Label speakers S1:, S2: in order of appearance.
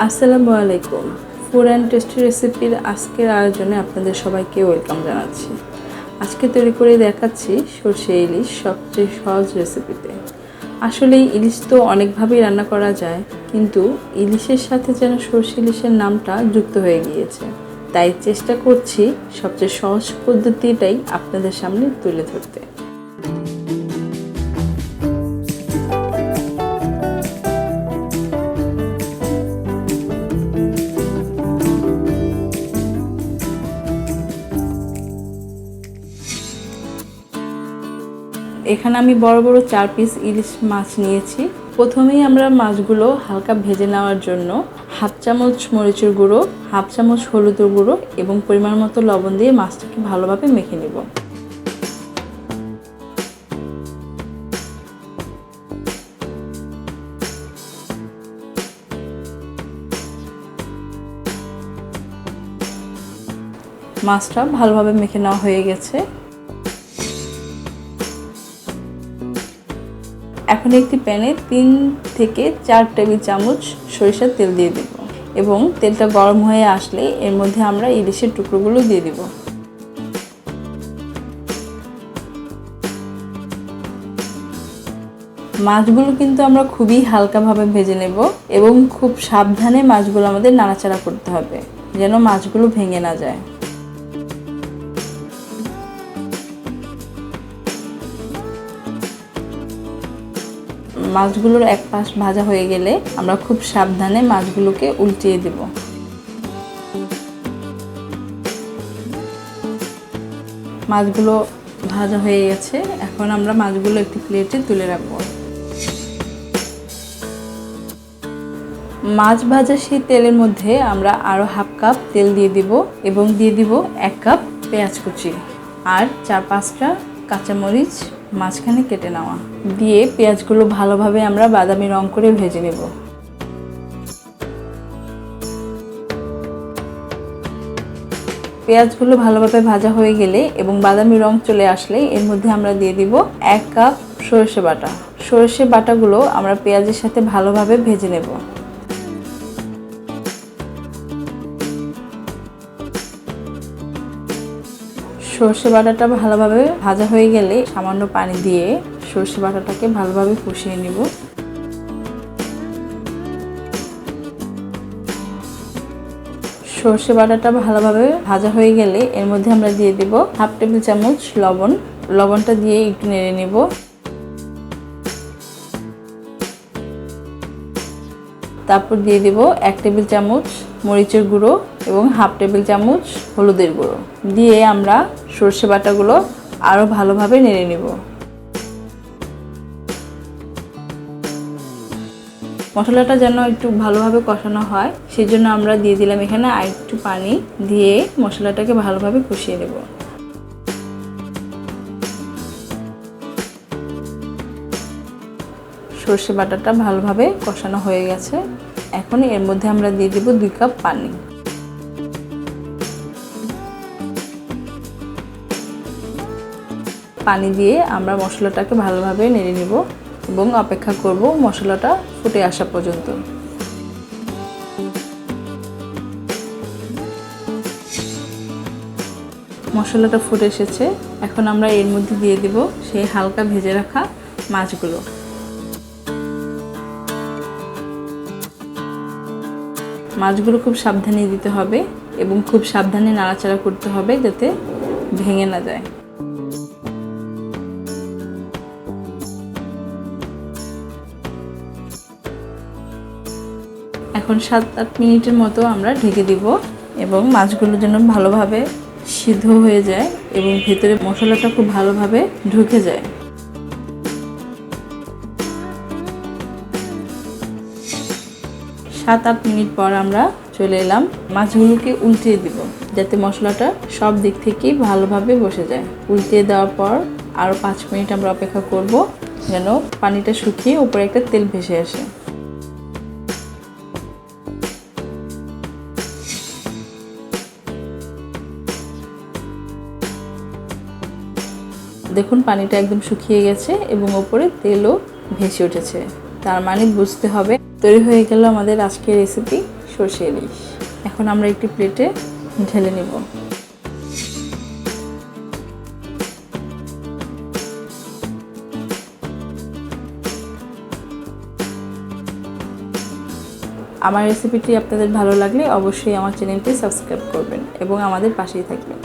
S1: আসসালামু আলাইকুম। Food and tasty রেসিপির আজকের আয়োজনে আপনাদের সবাইকে ওয়েলকাম জানাচ্ছি। আজকে তৈরি করে দেখাচ্ছি সরষে ইলিশ সবচেয়ে সহজ রেসিপিতে। আসলে ইলিশ তো অনেকভাবেই রান্না করা যায়, কিন্তু ইলিশের সাথে যেন সরষে ইলিশের নামটা যুক্ত হয়ে গিয়েছে। তাই চেষ্টা করছি সবচেয়ে সহজ পদ্ধতিটাই আপনাদের সামনে তুলে ধরতে। এখানে আমি বড় বড় 4 পিস ইলিশ মাছ নিয়েছি। প্রথমেই আমরা মাছগুলো হালকা ভেজে নেওয়ার জন্য হাফ চামচ মরিচের গুঁড়ো, হাফ চামচ হলুদের গুঁড়ো এবং পরিমাণ মতো লবণ দিয়ে মাছটাকে ভালোভাবে মেখে নেব। মাছটা ভালোভাবে মেখে নেওয়া হয়ে গেছে। এখন একটি প্যানে 3 থেকে 4 টেবিল চামচ সরিষার তেল দিয়ে দেব এবং তেলটা গরম হয়ে আসলে এর মধ্যে আমরা ইলিশের টুকরোগুলো দিয়ে দেব। মাছগুলো কিন্তু আমরা খুবই হালকাভাবে ভেজে নেব এবং খুব সাবধানে মাছগুলো আমাদের নাড়াচাড়া করতে হবে যেন মাছগুলো ভেঙে না যায়। মাছগুলোর এক পাশ ভাজা হয়ে গেলে আমরা খুব সাবধানে মাছগুলোকে উল্টিয়ে দেব। মাছগুলো ভাজা হয়ে গেছে, এখন আমরা মাছগুলো একটি প্লেটে তুলে রাখব। মাছ ভাজা সেই তেলের মধ্যে আমরা আরও হাফ কাপ তেল দিয়ে দিব এবং দিয়ে দিব 1 কাপ পেঁয়াজ কুচি আর 4-5টা কাঁচামরিচ মাঝখানে কেটে নেওয়া দিয়ে পেঁয়াজগুলো ভালোভাবে আমরা বাদামি রং করে ভেজে নেব। পেঁয়াজগুলো ভালোভাবে ভাজা হয়ে গেলে এবং বাদামি রং চলে আসলে এর মধ্যে আমরা দিয়ে দিব 1 কাপ সরষে বাটা। সরষে বাটাগুলো আমরা পেঁয়াজের সাথে ভালোভাবে ভেজে নেব। সরষে বাটাটা ভালোভাবে ভাজা হয়ে গেলে সামান্য পানি দিয়ে সরষে বাটাটাকে ভালোভাবে কষিয়ে নেব। সরষে বাটাটা ভালোভাবে ভাজা হয়ে গেলে এর মধ্যে আমরা দিয়ে দেব হাফ টেবিল চামচ লবণ। লবণটা দিয়ে একটু নেড়ে নেব। তারপর দিয়ে দেব 1 টেবিল চামচ মরিচের গুঁড়ো এবং হাফ টেবিল চামচ হলুদের গুঁড়ো দিয়ে আমরা সরষে বাটাগুলো আরও ভালোভাবে নেড়ে নেব। মশলাটা যেন একটু ভালোভাবে কষানো হয় সেই জন্য আমরা দিয়ে দিলাম এখানে আর একটু পানি দিয়ে মশলাটাকে ভালোভাবে কষিয়ে নেব। সরষে বাটাটা ভালোভাবে কষানো হয়ে গেছে, এখন এর মধ্যে আমরা দিয়ে দেব 2 কাপ পানি। পানি দিয়ে আমরা মশলাটাকে ভালোভাবে নেড়ে নেব এবং অপেক্ষা করব মশলাটা ফুটে আসা পর্যন্ত। মশলাটা ফুটে এসেছে, এখন আমরা এর মধ্যে দিয়ে দেব সেই হালকা ভেজে রাখা মাছগুলো। মাছগুলো খুব সাবধানে দিতে হবে এবং খুব সাবধানে নাড়াচাড়া করতে হবে যাতে ভেঙে না যায়। এখন 7-8 মিনিটের মতো আমরা ঢেকে দিব এবং মাছগুলো যেন ভালোভাবে সিদ্ধ হয়ে যায় এবং ভেতরে মশলাটা খুব ভালোভাবে ঢুকে যায়। 7-8 মিনিট পর আমরা চলে এলাম। মাছগুলোকে উল্টিয়ে দিব যাতে মশলাটা সব দিক থেকেই ভালোভাবে বসে যায়। উল্টিয়ে দেওয়ার পর আরও 5 মিনিট আমরা অপেক্ষা করব যেন পানিটা শুকিয়ে উপরে একটা তেল ভেসে আসে। দেখুন পানিটা একদম শুকিয়ে গেছে এবং উপরে তেলও ভেসে উঠেছে, তার মানে বুঝতে হবে তৈরি হয়ে গেল আমাদের আজকের রেসিপি সরষে ইলিশ। এখন আমরা একটি প্লেটে ঢেলে নেব। আমার রেসিপিটি আপনাদের ভালো লাগলে অবশ্যই আমার চ্যানেলটি সাবস্ক্রাইব করবেন এবং আমাদের পাশেই থাকবেন।